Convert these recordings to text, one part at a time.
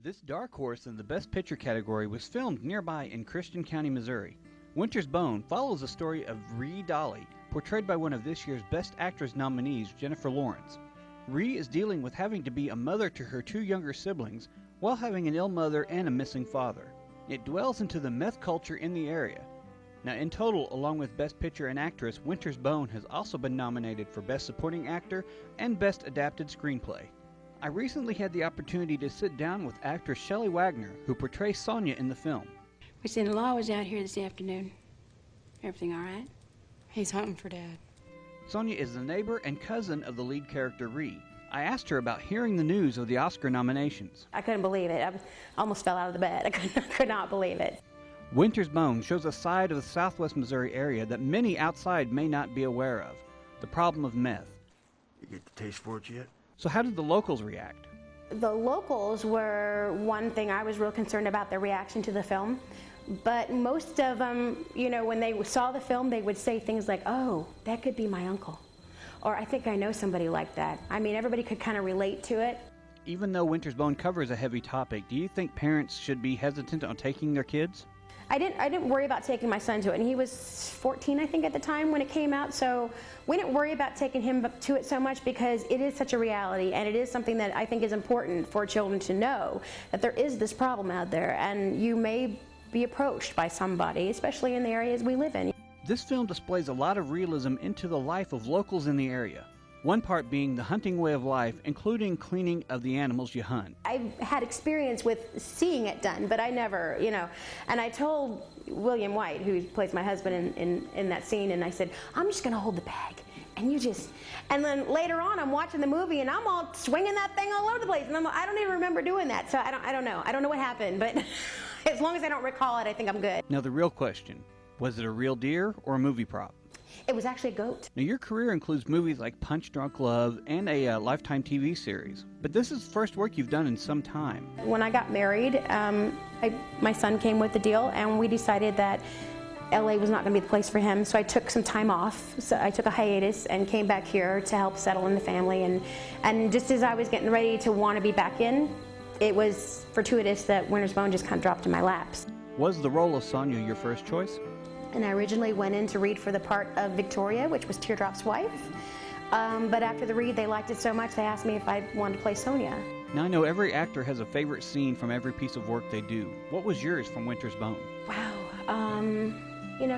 This dark horse in the Best Picture category was filmed nearby in Christian County, Missouri. Wintersbone follows the story of Ree Dolly, portrayed by one of this year's Best Actress nominees, Jennifer Lawrence. Ree is dealing with having to be a mother to her two younger siblings while having an ill mother and a missing father. It dwells into the meth culture in the area. Now, in total, along with Best Picture and Actress, Wintersbone has also been nominated for Best Supporting Actor and Best Adapted Screenplay. I recently had the opportunity to sit down with actress Shelleywaggener, who portrays Sonia in the film. My son-in-law was out here this afternoon. Everything all right? He's hunting for Dad. Sonia is the neighbor and cousin of the lead character, Ree. I asked her about hearing the news of the Oscar nominations. I couldn't believe it. I almost fell out of the bed. I could not believe it. Wintersbone shows a side of the southwest Missouri area that many outside may not be aware of, the problem of meth. You get the taste for it yet? So how did the locals react? The locals were one thing I was real concerned about, their reaction to the film. But most of them, when they saw the film, they would say things like, "Oh, that could be my uncle." Or, "I think I know somebody like that." I mean, everybody could kind of relate to it. Even though Wintersbone covers a heavy topic, do you think parents should be hesitant on taking their kids? I didn't worry about taking my son to it, and he was 14, I think, at the time when it came out, so we didn't worry about taking him to it so much because it is such a reality, and it is something that I think is important for children to know, that there is this problem out there, and you may be approached by somebody, especially in the areas we live in. This film displays a lot of realism into the life of locals in the area. One part being the hunting way of life, including cleaning of the animals you hunt. I've had experience with seeing it done, but I never, and I told William White, who plays my husband in that scene, and I said, "I'm just going to hold the bag, and and then later on I'm watching the movie and I'm all swinging that thing all over the place, and I don't even remember doing that, so I don't know what happened, but as long as I don't recall it, I think I'm good. Now the real question, was it a real deer or a movie prop? It was actually a goat. Now your career includes movies like Punch Drunk Love and a Lifetime TV series, but this is the first work you've done in some time. When I got married, my son came with the deal, and we decided that LA was not going to be the place for him, so I took some time off. So I took a hiatus and came back here to help settle in the family, and just as I was getting ready to want to be back in, it was fortuitous that Wintersbone just kind of dropped in my laps. Was the role of Sonia your first choice? And I originally went in to read for the part of Victoria, which was Teardrop's wife. But after the read, they liked it so much, they asked me if I wanted to play Sonia. Now I know every actor has a favorite scene from every piece of work they do. What was yours from Wintersbone? Wow.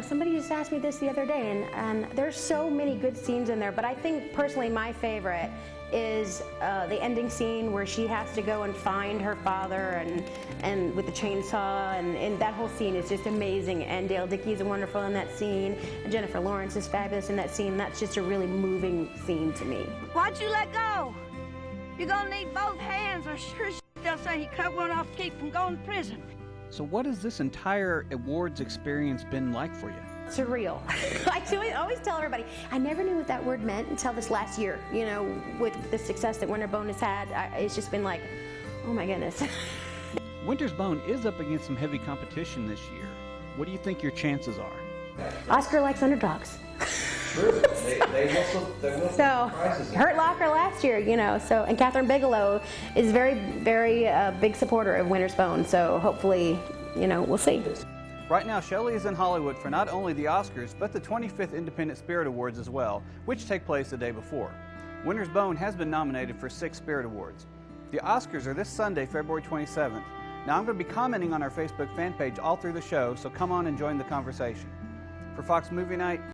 Somebody just asked me this the other day, and there's so many good scenes in there, but I think personally my favorite is the ending scene where she has to go and find her father and with the chainsaw, and that whole scene is just amazing, and Dale Dickey is wonderful in that scene, and Jennifer Lawrence is fabulous in that scene. That's just a really moving scene to me. Why'd you let go? You're gonna need both hands, or sure as they'll say he cut one off to keep from going to prison. So what has this entire awards experience been like for you? Surreal. I always tell everybody, I never knew what that word meant until this last year. With the success that Wintersbone has had, it's just been like, oh my goodness. Wintersbone is up against some heavy competition this year. What do you think your chances are? Oscar likes underdogs. True. They will so, Hurt Locker last year, and Catherine Bigelow is very, very big supporter of Wintersbone, so hopefully, we'll see. Right now, Shelley is in Hollywood for not only the Oscars, but the 25th Independent Spirit Awards as well, which take place the day before. Wintersbone has been nominated for 6 Spirit Awards. The Oscars are this Sunday, February 27th. Now, I'm going to be commenting on our Facebook fan page all through the show, so come on and join the conversation. For Fox Movie Night,